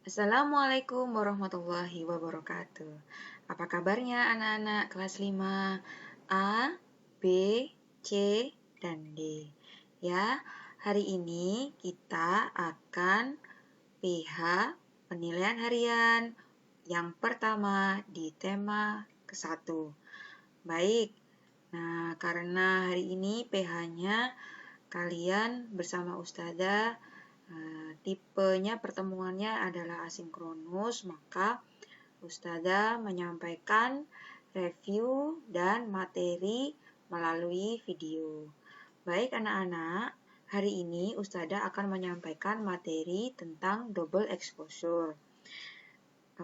Assalamualaikum warahmatullahi wabarakatuh. Apa kabarnya anak-anak kelas 5 A, B, C, dan D? Ya, hari ini kita akan PH penilaian harian yang pertama di tema ke-1. Baik, nah karena hari ini PH-nya kalian bersama Ustazah tipenya pertemuannya adalah asinkronus, maka Ustazah menyampaikan review dan materi melalui video. Baik anak-anak, hari ini Ustazah akan menyampaikan materi tentang double exposure.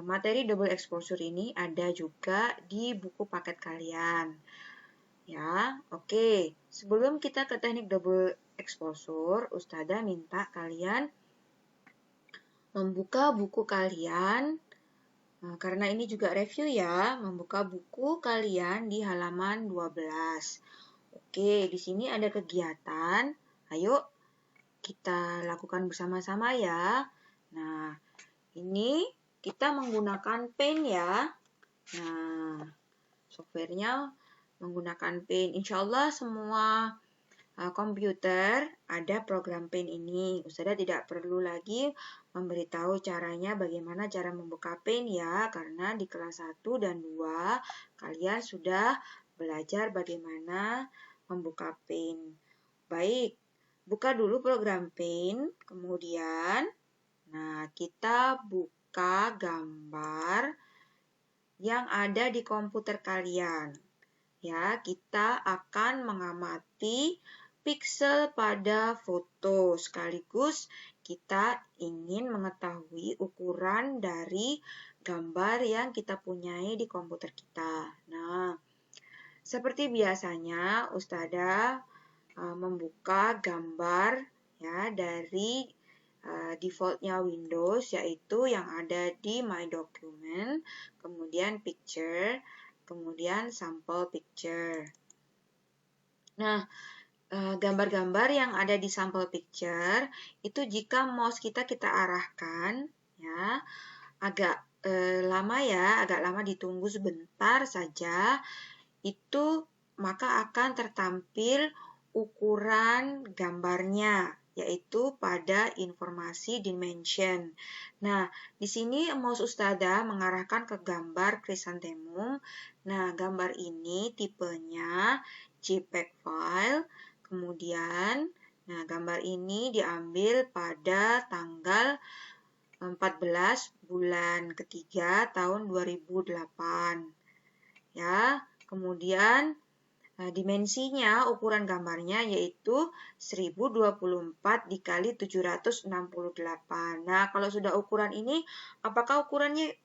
Materi double exposure ini ada juga di buku paket kalian. Ya, oke. Sebelum kita ke teknik double exposure, Ustazah minta kalian membuka buku kalian, karena ini juga review ya, membuka buku kalian di halaman 12. Oke, di sini ada kegiatan. Ayo kita lakukan bersama-sama ya. Nah, ini kita menggunakan Paint ya. Nah, softwarenya menggunakan Paint. Insya Allah semua komputer ada program Paint ini. Ustazah tidak perlu lagi memberitahu caranya bagaimana cara membuka Paint ya, karena di kelas 1 dan 2 kalian sudah belajar bagaimana membuka Paint. Baik, buka dulu program Paint, kemudian kita buka gambar yang ada di komputer kalian. Ya, kita akan mengamati piksel pada foto, sekaligus kita ingin mengetahui ukuran dari gambar yang kita punyai di komputer kita. Nah, seperti biasanya Ustazah membuka gambar ya dari defaultnya Windows, yaitu yang ada di My Document, kemudian Picture, kemudian Sample Picture. Nah, gambar-gambar yang ada di Sample Picture itu jika mouse kita arahkan ya agak lama ya, agak lama ditunggu sebentar saja, itu maka akan tertampil ukuran gambarnya, yaitu pada informasi dimension. Nah, di sini mouse Ustazah mengarahkan ke gambar krisantemum. Nah, gambar ini tipenya JPEG file. Kemudian, gambar ini diambil pada tanggal 14 bulan ketiga tahun 2008. Ya, kemudian dimensinya, ukuran gambarnya yaitu 1024 dikali 768. Nah, kalau sudah ukuran ini, apakah ukurannya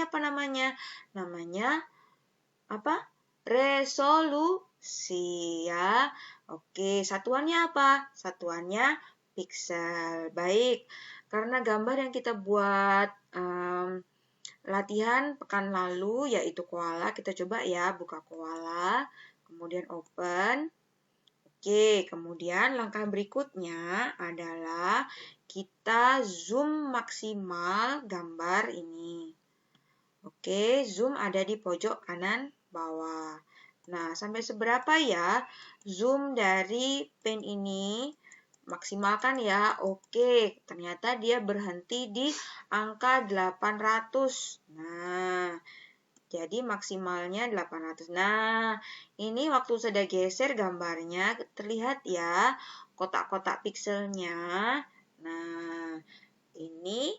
apa namanya? Namanya apa? Resolusi ya. Oke, satuannya apa? Satuannya piksel. Baik, karena gambar yang kita buat latihan pekan lalu yaitu koala, kita coba ya buka koala, kemudian open. Oke, kemudian langkah berikutnya adalah kita zoom maksimal gambar ini. Oke, zoom ada di pojok kanan bawah. Nah, sampai seberapa ya zoom dari pen ini? Maksimalkan ya. Oke, ternyata dia berhenti di angka 800. Nah, jadi maksimalnya 800. Nah, ini waktu sudah geser gambarnya, terlihat ya kotak-kotak pikselnya. Nah, ini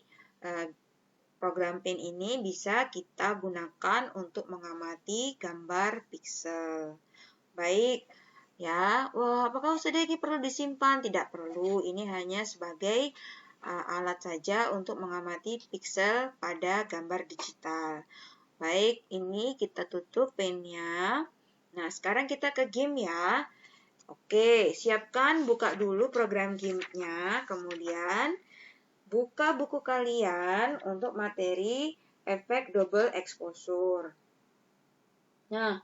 program Paint ini bisa kita gunakan untuk mengamati gambar piksel. Baik, ya. Wah, apakah sudah ini perlu disimpan? Tidak perlu. Ini hanya sebagai alat saja untuk mengamati piksel pada gambar digital. Baik, ini kita tutup Paint-nya. Nah, sekarang kita ke game ya. Oke, siapkan, buka dulu program game-nya. Kemudian, buka buku kalian untuk materi efek double exposure. Nah,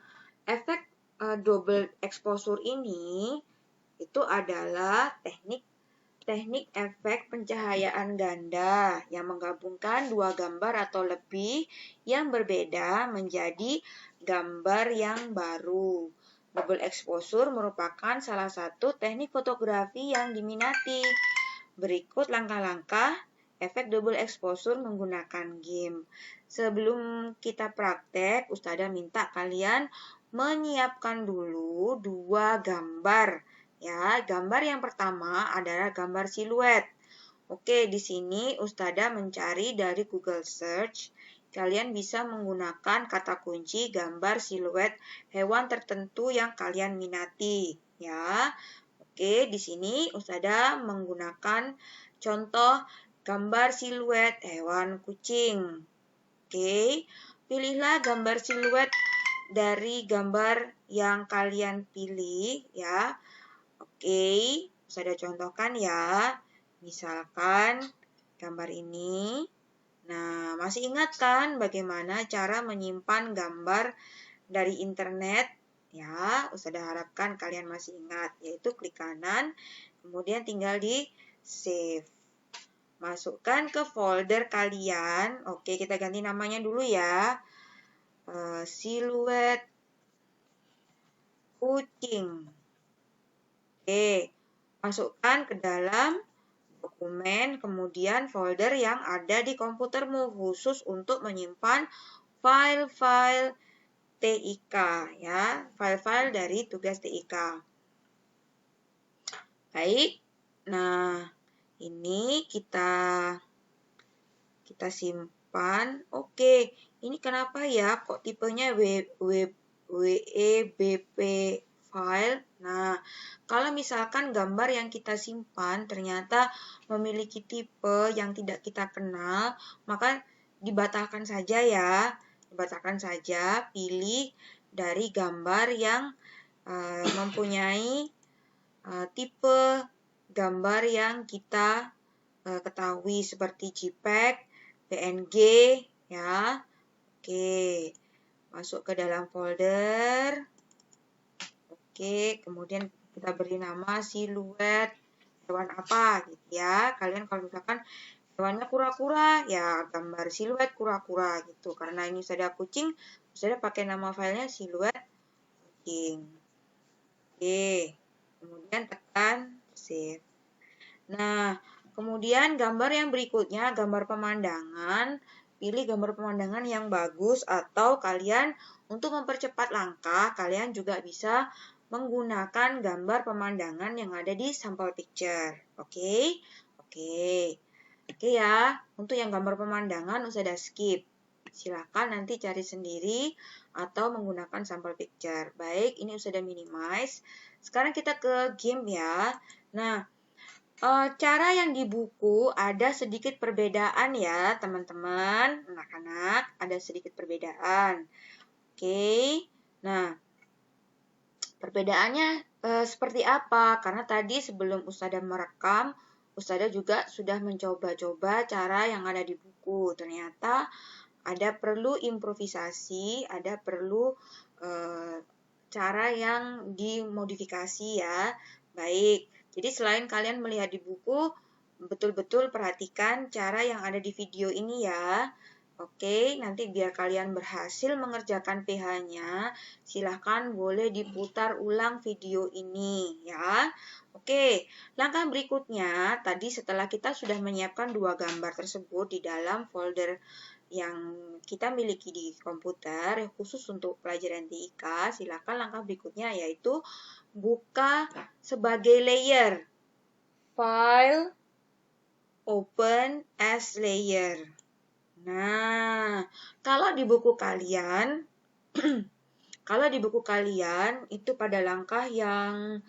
efek double exposure ini itu adalah teknik teknik efek pencahayaan ganda yang menggabungkan dua gambar atau lebih yang berbeda menjadi gambar yang baru. Double exposure merupakan salah satu teknik fotografi yang diminati. Berikut langkah-langkah efek double exposure menggunakan game. Sebelum kita praktek, Ustazah minta kalian menyiapkan dulu dua gambar. Ya, gambar yang pertama adalah gambar siluet. Oke, di sini Ustazah mencari dari Google Search. Kalian bisa menggunakan kata kunci gambar siluet hewan tertentu yang kalian minati. Ya, oke, di sini Ustazah menggunakan contoh gambar siluet hewan kucing. Oke, pilihlah gambar siluet dari gambar yang kalian pilih ya. Oke, Ustazah contohkan ya. Misalkan gambar ini. Nah, masih ingat kan bagaimana cara menyimpan gambar dari internet? Ya, Ustazah harapkan kalian masih ingat, yaitu klik kanan, kemudian tinggal di save. Masukkan ke folder kalian. Oke, kita ganti namanya dulu ya. Siluet kucing. Oke, masukkan ke dalam dokumen, kemudian folder yang ada di komputermu khusus untuk menyimpan file-file TIK ya, file-file dari tugas TIK. Baik. Nah, ini kita simpan. Oke, ini kenapa ya kok tipenya WEBP file? Nah, kalau misalkan gambar yang kita simpan ternyata memiliki tipe yang tidak kita kenal, maka dibatalkan saja ya. Dibatalkan saja, pilih dari gambar yang mempunyai tipe gambar yang kita ketahui seperti JPEG, PNG ya. Oke, masuk ke dalam folder. Oke, kemudian kita beri nama siluet hewan apa gitu ya. Kalian kalau misalkan hewannya kura-kura, ya gambar siluet kura-kura gitu. Karena ini sudah kucing, sudah pakai nama filenya siluet kucing. Oke, kemudian tekan save. Nah, kemudian gambar yang berikutnya, gambar pemandangan. Pilih gambar pemandangan yang bagus atau kalian untuk mempercepat langkah, kalian juga bisa menggunakan gambar pemandangan yang ada di sampel picture. Oke? Oke. Oke ya, untuk yang gambar pemandangan sudah skip. Silakan nanti cari sendiri atau menggunakan sampel picture. Baik, ini sudah minimize. Sekarang kita ke game ya. Nah, cara yang di buku ada sedikit perbedaan ya, teman-teman. Anak-anak, ada sedikit perbedaan. Oke. Nah, perbedaannya seperti apa? Karena tadi sebelum Ustazah merekam, Ustazah juga sudah mencoba-coba cara yang ada di buku. Ternyata ada perlu improvisasi, ada perlu cara yang dimodifikasi ya. Baik. Jadi selain kalian melihat di buku, betul-betul perhatikan cara yang ada di video ini ya. Oke, nanti biar kalian berhasil mengerjakan PH-nya, silahkan boleh diputar ulang video ini ya. Oke, langkah berikutnya, tadi setelah kita sudah menyiapkan dua gambar tersebut di dalam folder yang kita miliki di komputer, khusus untuk pelajaran TIK, silahkan langkah berikutnya yaitu buka sebagai layer. File, open as layer. Nah, kalau di buku kalian, itu pada langkah yang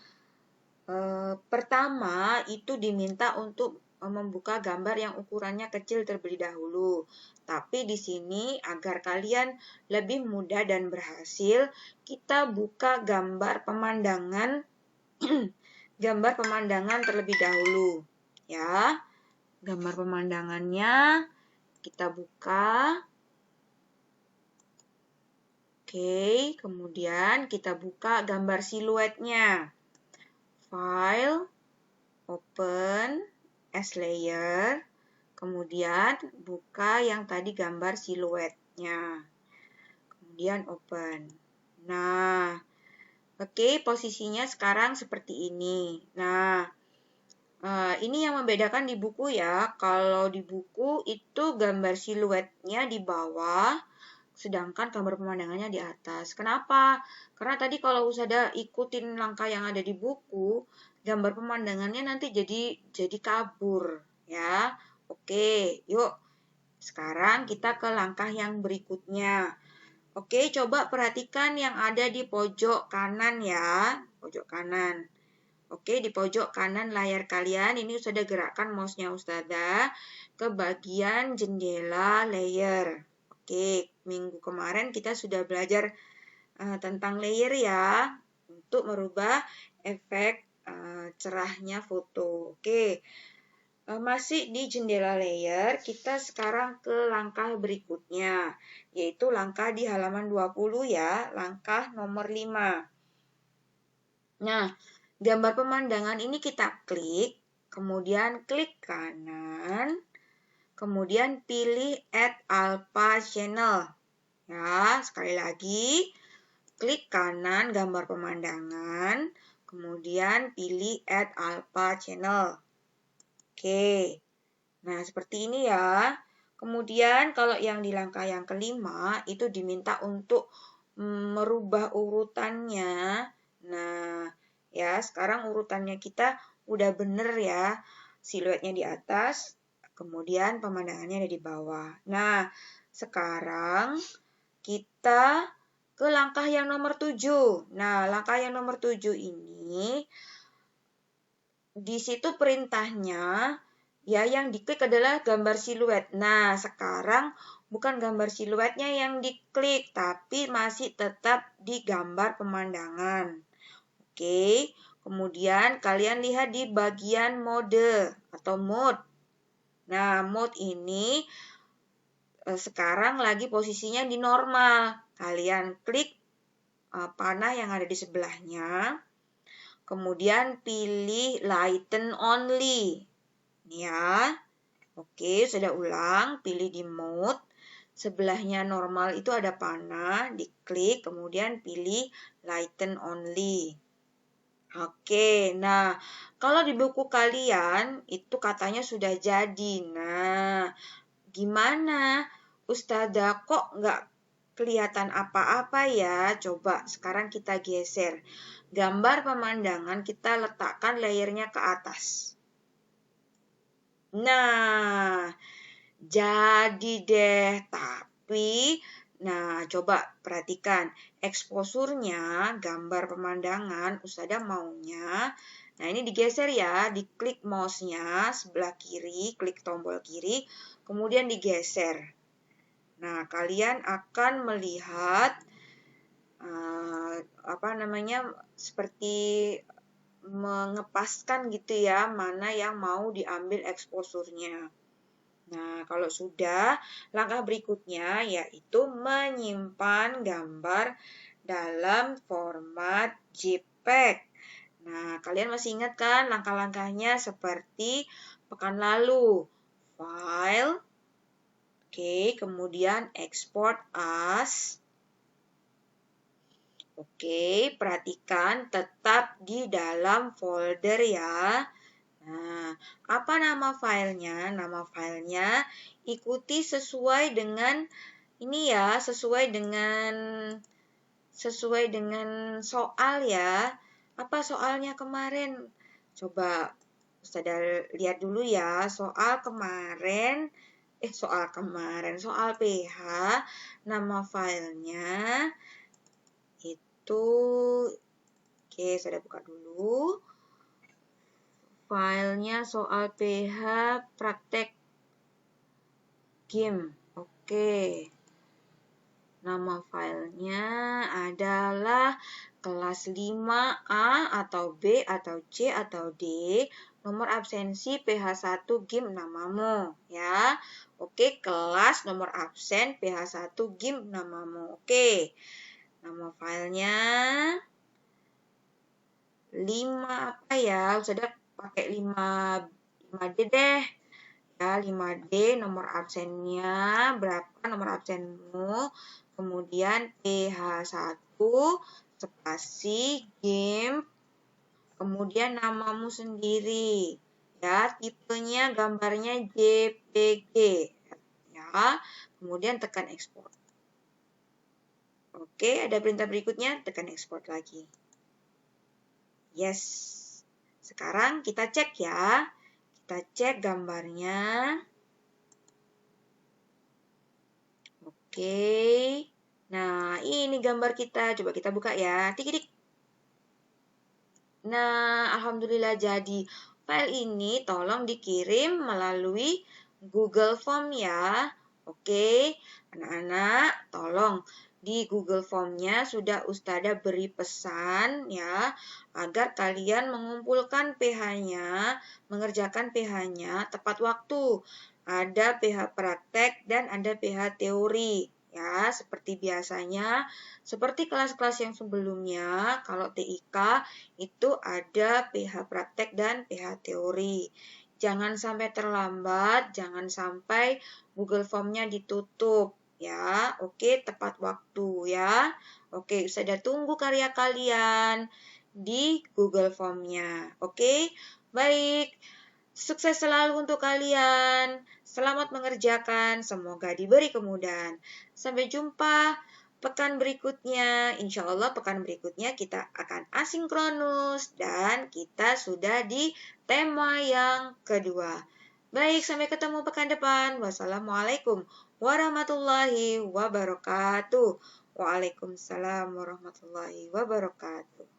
pertama itu diminta untuk membuka gambar yang ukurannya kecil terlebih dahulu. Tapi di sini agar kalian lebih mudah dan berhasil, kita buka gambar pemandangan gambar pemandangan terlebih dahulu. Ya. Gambar pemandangannya kita buka. Oke, kemudian kita buka gambar siluetnya. File, open as layer, kemudian buka yang tadi gambar siluetnya, kemudian open. Nah, oke, posisinya sekarang seperti ini. Nah, ini yang membedakan di buku ya. Kalau di buku itu gambar siluetnya di bawah, sedangkan gambar pemandangannya di atas. Kenapa? Karena tadi kalau Usada ikutin langkah yang ada di buku, gambar pemandangannya nanti jadi kabur ya. Oke, yuk. Sekarang kita ke langkah yang berikutnya. Oke, coba perhatikan yang ada di pojok kanan ya. Pojok kanan. Oke, di pojok kanan layar kalian, ini sudah gerakkan mouse-nya Ustazah ke bagian jendela layer. Oke, minggu kemarin kita sudah belajar tentang layer ya, untuk merubah efek cerahnya foto. Oke, masih di jendela layer, kita sekarang ke langkah berikutnya, yaitu langkah di halaman 20 ya, langkah nomor 5. Nah, gambar pemandangan ini kita klik, kemudian klik kanan, kemudian pilih Add Alpha Channel. Ya, sekali lagi, klik kanan gambar pemandangan, kemudian pilih Add Alpha Channel. Oke, nah seperti ini ya. Kemudian kalau yang di langkah yang kelima, itu diminta untuk merubah urutannya. Nah, ya sekarang urutannya kita udah bener ya. Siluetnya di atas, kemudian pemandangannya ada di bawah. Nah, sekarang kita ke langkah yang nomor 7. Nah, langkah yang nomor 7 ini, di situ perintahnya, ya yang diklik adalah gambar siluet. Nah, sekarang bukan gambar siluetnya yang diklik, tapi masih tetap di gambar pemandangan. Oke, kemudian kalian lihat di bagian mode atau mode. Nah, mode ini sekarang lagi posisinya di normal. Kalian klik panah yang ada di sebelahnya, kemudian pilih lighten only. Ya, oke, sudah ulang, pilih di mode. Sebelahnya normal itu ada panah, diklik, kemudian pilih lighten only. Oke, nah kalau di buku kalian itu katanya sudah jadi. Nah, gimana? Ustazah kok nggak kelihatan apa-apa ya? Coba sekarang kita geser. Gambar pemandangan kita letakkan layernya ke atas. Nah, jadi deh. Tapi, nah coba perhatikan. Eksposurnya, gambar pemandangan, Ustazah maunya. Nah, ini digeser ya, diklik mouse-nya sebelah kiri, klik tombol kiri, kemudian digeser. Nah, kalian akan melihat seperti mengepaskan gitu ya, mana yang mau diambil eksposurnya. Nah, kalau sudah, langkah berikutnya yaitu menyimpan gambar dalam format JPEG. Nah, kalian masih ingat kan langkah-langkahnya seperti pekan lalu. File, oke, kemudian export as. Oke, perhatikan tetap di dalam folder ya. Nah, apa nama filenya? Nama filenya ikuti sesuai dengan ini ya, sesuai dengan soal ya. Apa soalnya kemarin? Coba Ustazah lihat dulu ya. Soal PH, nama filenya itu, oke, saya buka dulu. Filenya soal PH praktek game. Oke. Nama filenya adalah kelas 5A atau B atau C atau D. Nomor absensi PH1 game namamu ya. Oke, kelas nomor absen PH1 game namamu. Oke. Nama filenya 5 apa ya? Sudah pakai 5D deh. Ya, 5D nomor absennya berapa nomor absenmu. Kemudian PH1 spasi game. Kemudian namamu sendiri. Ya, tipenya gambarnya JPG. Ya, kemudian tekan ekspor. Oke, ada perintah berikutnya, tekan ekspor lagi. Yes. Sekarang kita cek ya. Kita cek gambarnya. Oke. Nah, ini gambar kita. Coba kita buka ya. Tik-tik. Nah, alhamdulillah jadi. File ini tolong dikirim melalui Google Form ya. Oke, anak-anak tolong di Google Form-nya sudah Ustazah beri pesan ya, agar kalian mengumpulkan PH-nya, mengerjakan PH-nya tepat waktu. Ada PH praktek dan ada PH teori. Ya, seperti biasanya, seperti kelas-kelas yang sebelumnya, kalau TIK itu ada PH praktek dan PH teori. Jangan sampai terlambat, jangan sampai Google Form-nya ditutup. Ya, oke, tepat waktu ya. Oke, Ustazah tunggu karya kalian di Google Form-nya. Oke, baik. Sukses selalu untuk kalian. Selamat mengerjakan. Semoga diberi kemudahan. Sampai jumpa pekan berikutnya. Insya Allah pekan berikutnya kita akan asinkronus. Dan kita sudah di tema yang kedua. Baik, sampai ketemu pekan depan. Wassalamualaikum warahmatullahi wabarakatuh. Waalaikumsalam warahmatullahi wabarakatuh.